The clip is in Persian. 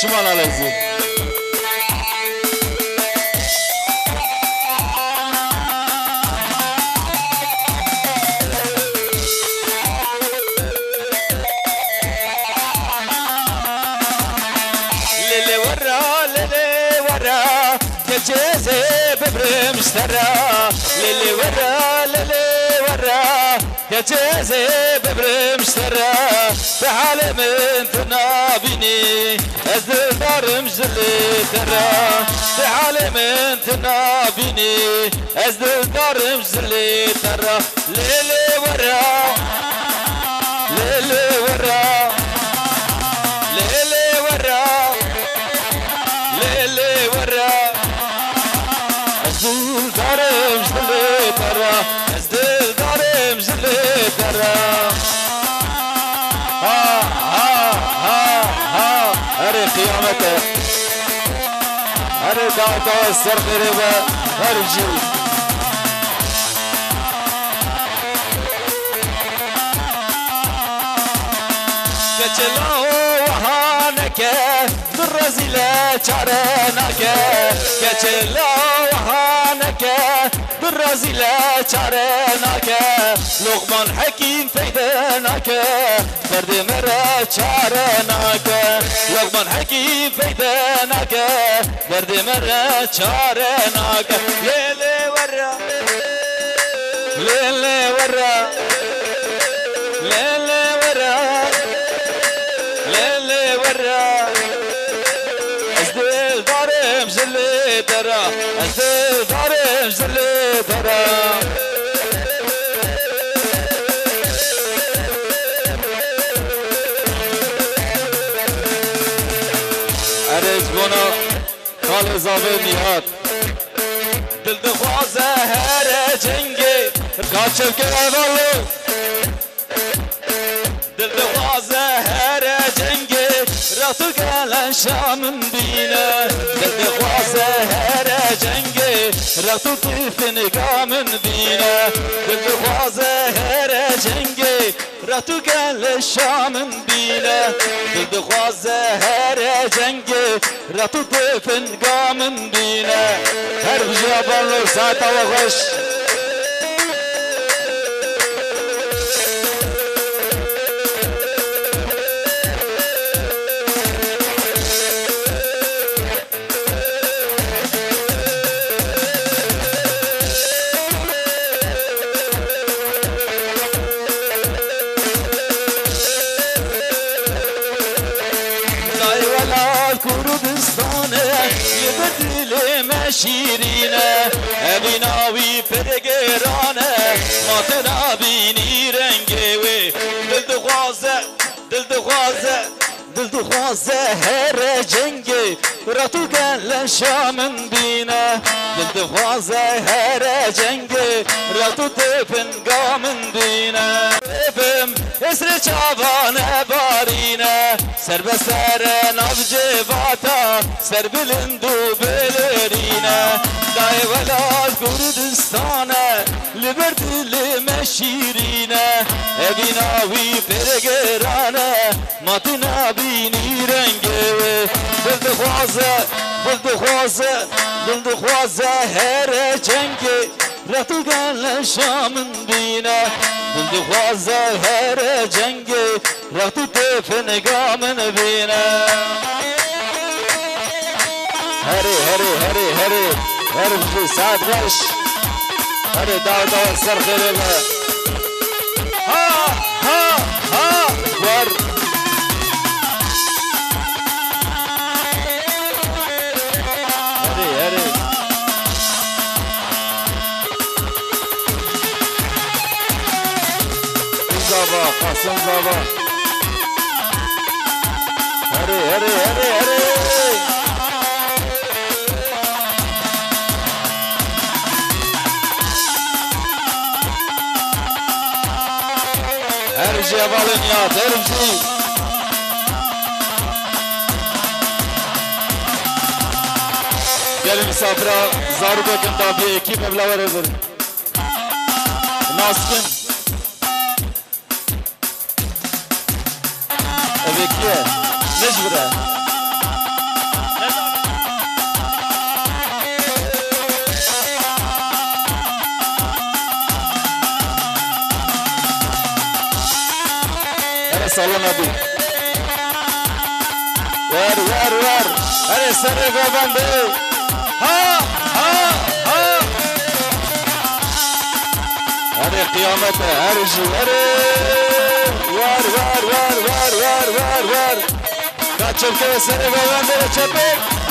شمال عليزي للي ورا كجيزي ببرمشترا للي ورا كجيزي ببرمشترا تعال من تنابيني ازدار مجلي ترى تعال من تنابيني ازدار مجلي ترى للي ورا ازدل دارم جلي ترى ازدل دارم جلي ترى ها هري قيامته هري دعوة السر قريبا هرجي كتلو وهانك بالرزيلة شعرناك كتلو وهانك بالرزيلة شعرناك لقمان حكيم فيدناك فرد مرة شعرناك لقمان حكيم فيدناك فرد مرة شعرناك ليلي ورا ليلي ورا ليلي ورا ليلي ورا ازدل دارم جلي ترى ازدل دارم جلي ترى عريج بونا خالي زابي نيهات دل دخوازه هر جنگي ركاتشف كيفالو دل دخوازه هر جنگي راتو قالن شامن بينا دل دخوازه هر جنگي راتو طيفن قامن بينا دل دخوازه هر جنگي راتو قال شامن بينا دل دخوازه هر جنگي راتو طيفن قامن بينا هر بجابان لو ساعتا وغش شیرینه ابیناوی پرگرانه ما تنابینی رنگه وی دل دخوازه هر جنگه راتو گل شامن بینه دل دخوازه هر جنگه راتو تپن گامن بینه تپم اسر چابانه بارینه سر بسر نبجواتا سر بلندو بلرینه دای ولاد کردستانه لبرد لمشیرینه ابیناوی پرگرانه ما تنابینی رنگه دل دخوازه هر جنگه راتو گل شامن بینه دل دخوازه هر جنگه راتو تفن قامن بینه هري بجي ساعد غش هري دعوة السر قريبا ها ور هري زابا قاسم زابا هري ارجع يا بالنيات ارجع گل مسافرة زارو بکن دابی اکی مبلغ بر ناسکن ابکیه نجبره نبي وار وار وار هري سري بابندي ها ها ها هري قيامته هرجي هري وار وار وار وار وار وار وار كاتشب كده سري بابندي چپک